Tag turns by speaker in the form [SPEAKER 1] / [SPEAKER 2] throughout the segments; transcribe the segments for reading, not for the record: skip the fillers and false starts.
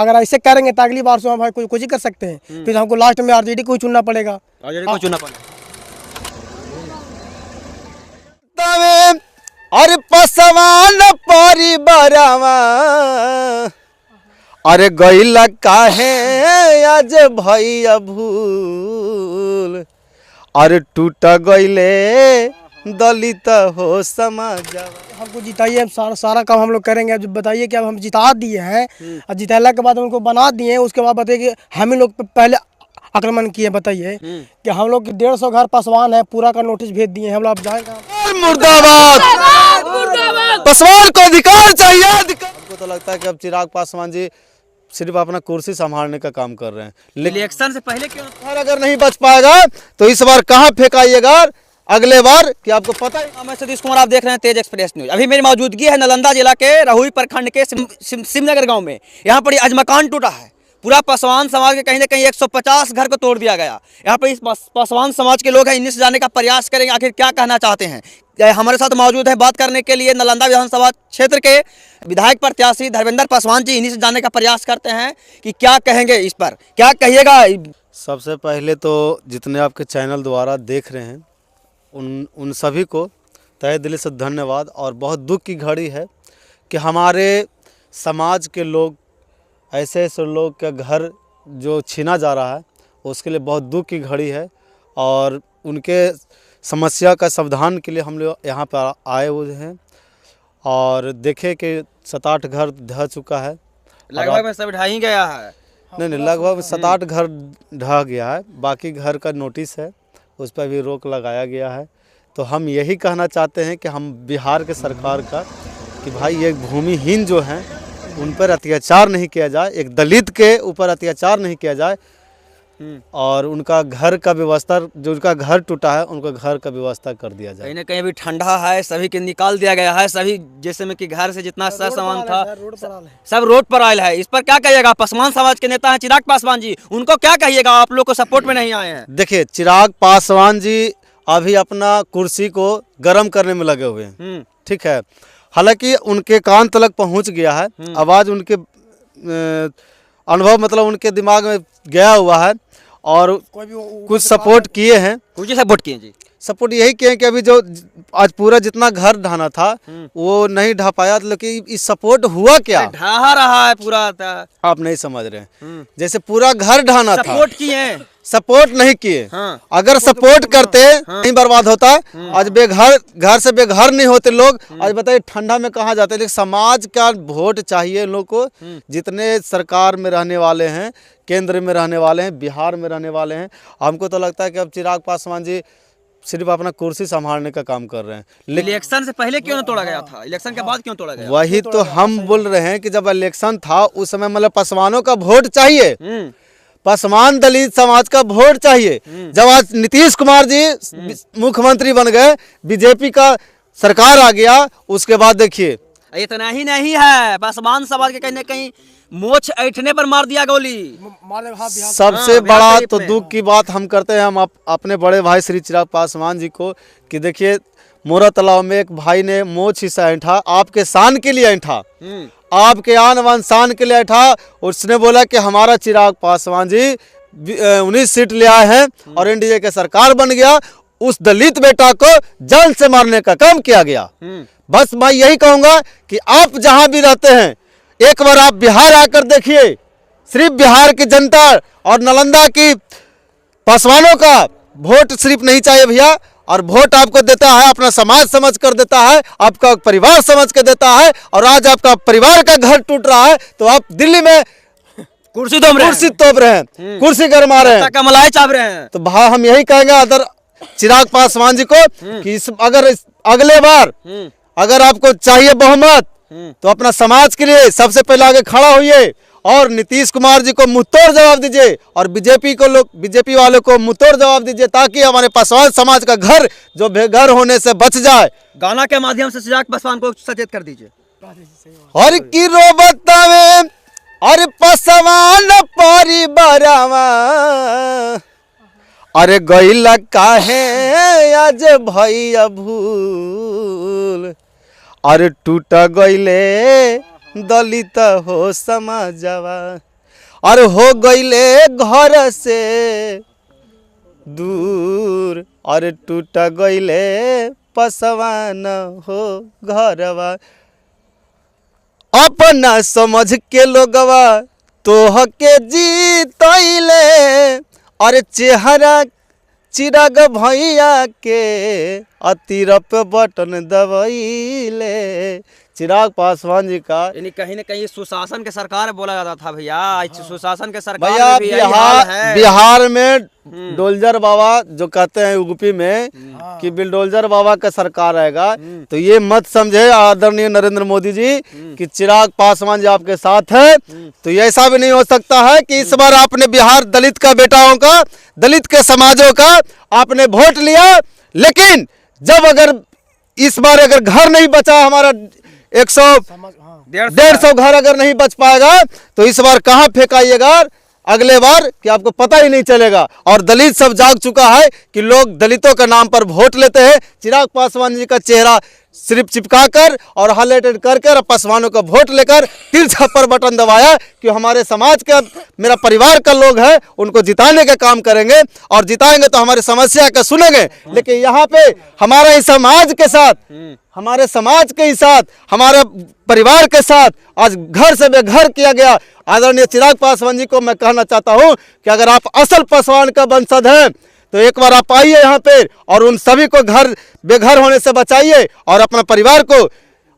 [SPEAKER 1] अगर ऐसे करेंगे तो अगली बार से हम भाई कुछ ही कर सकते हैं, फिर हमको लास्ट में आरजेडी को चुनना पड़ेगा।
[SPEAKER 2] अरे पसवान परिवारवा अरे गइला काहे आज भैया भूल, अरे टूट गइले दलित हो समाज।
[SPEAKER 1] हमको जिताइए, सारा काम हम लोग करेंगे। अब बताइए कि अब हम जिता दिए हैं और जिताने के बाद उनको बना दिए, उसके बाद बताइए कि हम ही लोग पहले आक्रमण किए। बताइए कि हम लोग 150 घर पासवान है, पूरा का नोटिस भेज दिए हैं हम लोग। अब जाएंगे
[SPEAKER 2] मुर्दाबाद, पासवान को अधिकार चाहिए। हमको तो लगता है कि अब चिराग पासवान जी सिर्फ अपना कुर्सी संभालने का काम कर रहे हैं, लेकिन
[SPEAKER 3] इलेक्शन से पहले क्यों?
[SPEAKER 2] अगर नहीं बच पाएगा तो इस बार कहाँ फेंकाइएगा अगले बार कि आपको पता है।
[SPEAKER 3] मैं सतीश कुमार, आप देख रहे हैं तेज एक्सप्रेस न्यूज। अभी मेरी मौजूदगी है नालंदा जिला के रहुई प्रखंड के सिमनगर गांव में। यहाँ पर आज मकान टूटा है, पूरा पासवान समाज के कहीं ना कहीं 150 घर को तोड़ दिया गया। यहाँ पर इस पासवान समाज के लोग हैं, इन्हीं से जाने का प्रयास करेंगे आखिर क्या कहना चाहते हैं। हमारे साथ मौजूद है बात करने के लिए नालंदा विधानसभा क्षेत्र के विधायक प्रत्याशी धर्मेंद्र पासवान जी। इन्हीं से जानने का प्रयास करते हैं कि क्या कहेंगे इस पर, क्या कहिएगा।
[SPEAKER 2] सबसे पहले तो जितने आपके चैनल द्वारा देख रहे हैं उन सभी को तहे दिल से धन्यवाद। और बहुत दुख की घड़ी है कि हमारे समाज के लोग, ऐसे ऐसे लोग का घर जो छीना जा रहा है, उसके लिए बहुत दुख की घड़ी है। और उनके समस्या का समाधान के लिए हम लोग यहाँ पर आए हुए हैं और देखे कि 7-8 घर ढह चुका है।
[SPEAKER 3] लगभग में सब ढह ही गया है।
[SPEAKER 2] नहीं, लगभग 7-8 घर ढह गया है। बाकी घर का नोटिस है, उस पर भी रोक लगाया गया है। तो हम यही कहना चाहते हैं कि हम बिहार के सरकार का कि भाई ये भूमिहीन जो हैं उन पर अत्याचार नहीं किया जाए, एक दलित के ऊपर अत्याचार नहीं किया जाए और उनका घर का व्यवस्था, जो उनका घर टूटा है उनका घर का व्यवस्था कर दिया जाए।
[SPEAKER 3] कहीं ना कहीं अभी ठंडा है, सभी के निकाल दिया गया है। सभी जैसे में कि घर से जितना सर सामान था सब रोड पर आयल है। इस पर क्या कहिएगा? पासवान समाज के नेता हैं चिराग पासवान जी, उनको क्या कहिएगा? आप लोग को सपोर्ट में नहीं आए हैं।
[SPEAKER 2] देखिए, चिराग पासवान जी अभी अपना कुर्सी को गर्म करने में लगे हुए हैं, ठीक है। हालांकि उनके कान तलक पहुंच गया है, आवाज़ उनके अनुभव मतलब उनके दिमाग में गया हुआ है और कुछ सपोर्ट किए हैं।
[SPEAKER 3] कुछ सपोर्ट किए जी?
[SPEAKER 2] सपोर्ट यही किए कि अभी जो आज पूरा जितना घर ढाना था वो नहीं ढा पाया, लेकिन इस सपोर्ट हुआ क्या?
[SPEAKER 3] ढहा रहा है पूरा।
[SPEAKER 2] आप नहीं समझ रहे हैं। जैसे पूरा घर ढाना था,
[SPEAKER 3] सपोर्ट किए,
[SPEAKER 2] सपोर्ट नहीं किए।
[SPEAKER 3] हाँ।
[SPEAKER 2] अगर सपोर्ट करते नहीं बर्बाद होता। आज घर से बेघर नहीं होते लोग। आज बताइए ठंडा में कहाँ जाते। लेकिन समाज का वोट चाहिए लोग को। जितने सरकार में रहने वाले हैं, केंद्र में रहने वाले हैं, बिहार में रहने वाले हैं, हमको तो लगता है कि अब चिराग पासवान जी सिर्फ अपना कुर्सी संभालने का काम कर रहे हैं।
[SPEAKER 3] इलेक्शन से पहले क्यों न तोड़ा गया था? इलेक्शन के बाद क्यों तोड़ा गया?
[SPEAKER 2] वही तो हम बोल रहे हैं कि जब इलेक्शन था उस समय मतलब पासवानों का वोट चाहिए, पासवान दलित समाज का वोट चाहिए। जब आज नीतीश कुमार जी मुख्यमंत्री बन गए, बीजेपी का सरकार आ गया, उसके बाद देखिए
[SPEAKER 3] इतना ही नहीं है, पासवान समाज के कहीं ना कहीं मोछ ऐठने पर मार दिया गोली।
[SPEAKER 2] सबसे बड़ा तो दुख की बात हम करते हैं हम अपने बड़े भाई श्री चिराग पासवान जी को कि देखिए मोरा तालाब में एक भाई ने मोछ हिस्सा ऐंठा, आपके शान के लिए ऐंठा, आपके आन बान शान के लिए ऐंठा। उसने बोला कि हमारा चिराग पासवान जी 19 सीट ले आए हैं और एनडीए के सरकार बन गया। उस दलित बेटा को जान से मारने का काम किया गया। बस मैं यही कहूंगा कि आप जहां भी रहते हैं एक बार आप बिहार आकर देखिए। सिर्फ बिहार की जनता और नालंदा की पासवानों का वोट सिर्फ नहीं चाहिए भैया, और वोट आपको देता है अपना समाज समझ कर देता है, आपका परिवार समझ कर देता है। और आज आपका परिवार का घर टूट रहा है तो आप दिल्ली में कुर्सी तोप रहे हैं, कुर्सी गरमा रहे हैं,
[SPEAKER 3] मलाई चाप रहे हैं।
[SPEAKER 2] तो भाई हम यही कहेंगे अदर चिराग पासवान जी को कि अगर अगले बार अगर आपको चाहिए बहुमत तो अपना समाज के लिए सबसे पहले आगे खड़ा होइए और नीतीश कुमार जी को मुंहतोड़ जवाब दीजिए और बीजेपी वालों को मुंहतोड़ जवाब दीजिए, ताकि हमारे पासवान समाज का घर जो बेघर होने से बच जाए।
[SPEAKER 3] गाना के माध्यम से चिराग पासवान को सचेत कर दीजिए।
[SPEAKER 2] और की रोबता में अरे पासवान परिवारवा अरे गइला काहे आज भैया भूल, अरे टूट गइले दलित हो समाजवा। और हो गईले घर से दूर और टूट गईले पसवान हो घरवा। अपना समझ के लोगवा तोह के जीतैले और चेहरा चिराग भैया के अतिरप बटन दबैले। चिराग पासवान जी का
[SPEAKER 3] यानी कहीं ना कहीं सुशासन के सरकार बोला जाता था भैया, सुशासन के सरकार
[SPEAKER 2] भैया
[SPEAKER 3] में भी यही हाल है।
[SPEAKER 2] बिहार में डोलजर बाबा जो कहते हैं यूपी में कि बिलडोलजर बाबा का सरकार आएगा, तो ये मत समझे आदरणीय नरेंद्र मोदी जी कि चिराग पासवान जी आपके साथ है। तो ये ऐसा भी नहीं हो सकता है कि इस बार आपने बिहार दलित का बेटाओं का, दलित के समाजों का आपने वोट लिया, लेकिन जब अगर इस बार अगर घर नहीं बचा हमारा 100-150 घर अगर नहीं बच पाएगा तो इस बार कहाँ फेंकाइएगा अगले बार कि आपको पता ही नहीं चलेगा। और दलित सब जाग चुका है कि लोग दलितों का नाम पर वोट लेते हैं। चिराग पासवान जी का चेहरा सिर्फ चिपका कर और हाईलाइटेड करके और पासवानों का वोट लेकर तिरछा पर बटन दबाया कि हमारे समाज का, मेरा परिवार का लोग है, उनको जिताने का काम करेंगे और जिताएंगे तो हमारी समस्या का सुनेंगे। लेकिन यहाँ पे हमारे इस समाज के साथ, हमारे समाज के साथ, हमारे परिवार के साथ आज घर से बेघर किया गया। आदरणीय चिराग पासवान जी को मैं कहना चाहता हूँ कि अगर आप असल पासवान का वंशज हैं तो एक बार आप आइए यहाँ पे और उन सभी को घर बेघर होने से बचाइए और अपना परिवार को,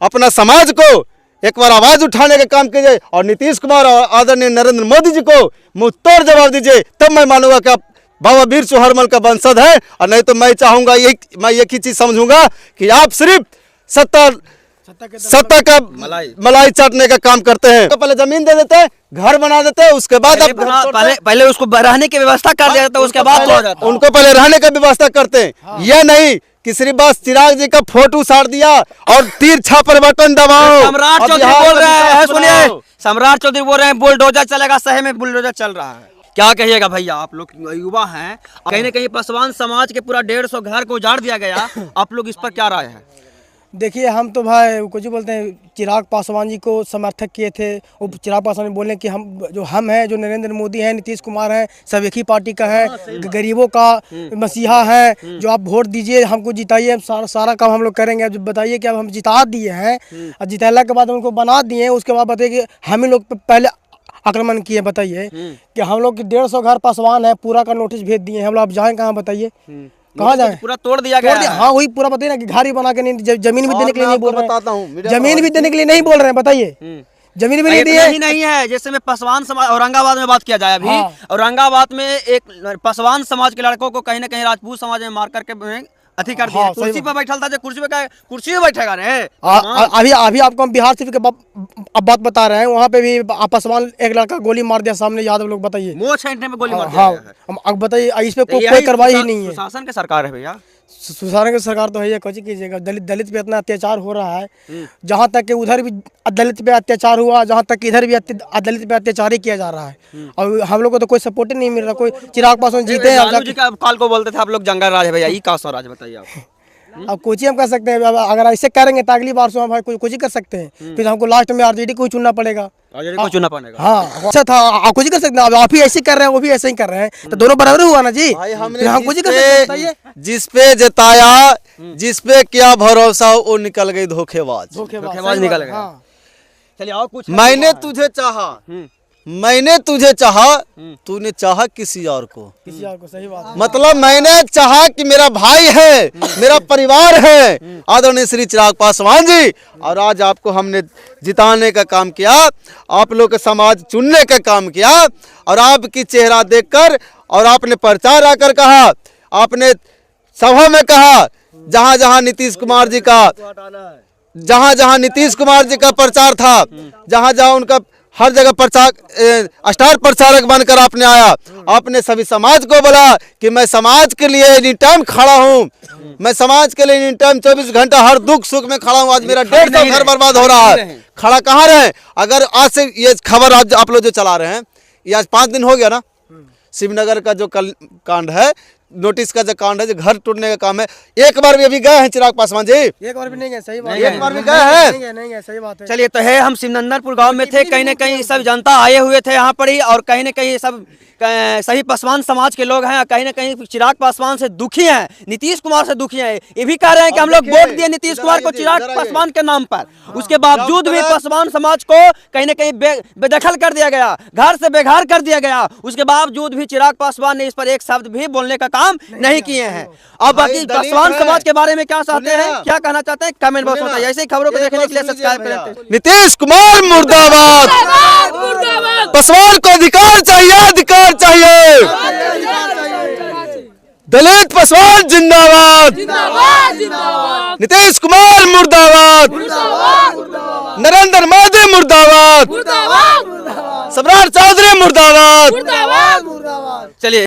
[SPEAKER 2] अपना समाज को एक बार आवाज उठाने का काम कीजिए और नीतीश कुमार और आदरणीय नरेंद्र मोदी जी को मुंह तोड़ जवाब दीजिए। तब मैं मानूंगा कि आप बाबा वीर चौहरमल का वंशज है, और नहीं तो मैं चाहूंगा मैं एक ही चीज समझूंगा कि आप सिर्फ सत्ता का मलाई चाटने का काम करते हैं। तो पहले जमीन दे देते हैं, घर बना देते हैं, उसके बाद
[SPEAKER 3] पहले उसको रहने की व्यवस्था कर दिया जाता है, उसके बाद हो जाता है।
[SPEAKER 2] उनको पहले रहने की व्यवस्था करते हैं। यह नहीं कि सिर्फ बस चिराग जी का फोटो साड़ दिया और तीर छापर बटन दबाओ।
[SPEAKER 3] सम्राट चौधरी बोल रहे हैं, सुनिए, सम्राट चौधरी बोल रहे हैं बुलडोजर चलेगा, शहर में बुलडोजर चल रहा है। क्या कहिएगा भैया, आप लोग युवा हैं, कहीं ना कहीं पासवान समाज के पूरा 150 घर को उजाड़ दिया गया, आप लोग इस पर क्या राय है?
[SPEAKER 1] देखिए, हम तो भाई कुछ बोलते हैं, चिराग पासवान जी को समर्थक किए थे। वो चिराग पासवान जी बोले कि हम हैं, जो नरेंद्र मोदी हैं, नीतीश कुमार हैं, सब एक ही पार्टी का है, गरीबों का मसीहा है, जो आप वोट दीजिए, हमको जिताइए, सारा काम हम लोग करेंगे। अब बताइए कि अब हम जिता दिए हैं और जिताने के बाद उनको बना दिए, उसके बाद बताइए कि हम ही लोग पहले आक्रमण किए। बताइए कि हम लोग 150 घर पासवान है, पूरा का नोटिस भेज दिए हैं। हम लोग अब जाएँ कहाँ, बताइए कहाँ जाए?
[SPEAKER 3] पूरा तोड़ दिया गया।
[SPEAKER 1] हाँ, वही पूरा बताइए ना कि घर ही बना के नहीं, जमीन भी देने के लिए नहीं बोल रहे हैं, जमीन भी देने के लिए नहीं बोल रहे हैं। बताइए, जमीन भी नहीं दी है।
[SPEAKER 3] नहीं है, जैसे में पासवान समाज औरंगाबाद में बात किया जाए अभी, औरंगाबाद में एक पासवान समाज के लड़कों को कहीं ना कहीं राजपूत समाज में मार करके अथी कर दिया। कुर्सी पर बैठा था, जो कुर्सी पे बैठेगा रे।
[SPEAKER 1] अभी आपको हम बिहार सिर्फ अब बात बता रहे हैं, वहाँ पे भी पासवान एक लड़का गोली मार दिया सामने, यादव लोग। बताइए,
[SPEAKER 3] मोह छेड़ने में गोली मार दिया।
[SPEAKER 1] हाँ, अब बताइए, इस पे कोई कार्रवाई ही नहीं है।
[SPEAKER 3] शासन की सरकार है भैया,
[SPEAKER 1] सुशासन की सरकार तो है। ये कुछ कीजिएगा, दलित पे इतना अत्याचार हो रहा है, जहाँ तक कि उधर भी दलित पे अत्याचार हुआ, जहाँ तक कि इधर भी दलित पे अत्याचार ही किया जा रहा है। और हम लोग को तो कोई सपोर्ट नहीं मिल रहा। कोई चिराग पासवान जीते हैं,
[SPEAKER 3] काल को बोलते थे आप लोग जंगल राज है भैया, ये कौन राज बताइए आप?
[SPEAKER 1] अब कुछ ही हम कर सकते हैं। अगर ऐसे करेंगे तो अगली बार से हम भाई कुछ ही कर सकते हैं, फिर हमको लास्ट में आरजेडी को चुनना पड़ेगा।
[SPEAKER 3] चुनना पड़ेगा।
[SPEAKER 1] हाँ, अच्छा था, आप कुछ ही कर सकते हैं। अब आप ही ऐसे कर रहे हैं, वो भी ऐसे ही कर रहे हैं, तो दोनों बराबर हुआ ना जी। हम कुछ ही कर सकते हैं। बताइए,
[SPEAKER 2] जिसपे जताया, जिसपे क्या भरोसा, वो निकल गई धोखेबाज
[SPEAKER 3] निकल गया। चलिए और कुछ।
[SPEAKER 2] मैंने तुझे चाहा, मैंने तुझे चाहा, तूने चाहा किसी और को।
[SPEAKER 1] सही बात।
[SPEAKER 2] मतलब मैंने चाहा कि मेरा भाई है, मेरा परिवार है आदरणीय श्री चिराग पासवान जी, और आज आपको हमने जिताने का काम किया, आप लोग का समाज चुनने का काम किया, और आपकी चेहरा देखकर और आपने प्रचार आकर कहा, आपने सभा में कहा, जहां जहां नीतीश कुमार जी का, जहां जहां नीतीश कुमार जी का प्रचार था, जहां जहां उनका हर जगह स्टार प्रचारक बनकर आपने आया। आपने सभी समाज को बोला कि मैं समाज के लिए एनी टाइम खड़ा हूँ, मैं समाज के लिए एनी टाइम 24 घंटा हर दुख सुख में खड़ा हूँ। आज मेरा 150 घर बर्बाद हो रहा है, खड़ा कहाँ रहे? अगर आज से ये खबर आप लोग जो चला रहे हैं, ये आज 5 दिन हो गया ना, शिवनगर का जो कांड है, नोटिस का जो कांड है, जो घर टूटने का काम है, एक बार भी अभी गए हैं चिराग पासवान जी?
[SPEAKER 1] एक बार भी नहीं गए, सही बात है।
[SPEAKER 2] एक बार भी गए हैं?
[SPEAKER 1] नहीं गए, सही बात है।
[SPEAKER 3] चलिए, तो है हम सिमनंदनपुर गांव में थे, कहीं ना कहीं सब जनता आए हुए थे यहाँ पर ही, और कहीं ना कहीं सब सही पासवान समाज के लोग हैं, कहीं ना कहीं चिराग पासवान से दुखी हैं, नीतीश कुमार से दुखी हैं। ये भी कह रहे हैं कि हम लोग वोट दिए नीतीश कुमार को चिराग पासवान के नाम पर, उसके बावजूद भी पासवान समाज को कहीं ना कहीं बेदखल कर दिया गया, घर से बेघर कर दिया गया। उसके बावजूद भी चिराग पासवान ने इस पर एक शब्द भी बोलने का काम नहीं किए हैं। अब बाकी पासवान समाज के बारे में क्या चाहते हैं, क्या कहना चाहते हैं, कमेंट बॉक्स में बताइए। ऐसे ही खबरों को देखने के लिए सब्सक्राइब करें।
[SPEAKER 2] नीतीश कुमार मुर्दाबाद, पासवान को अधिकार चाहिए, अधिकार चाहिए। दलित पासवान जिंदाबाद, नीतीश कुमार मुर्दाबाद, नरेंद्र मोदी मुर्दाबाद, सम्राट चौधरी मुर्दाबाद।
[SPEAKER 3] चलिए।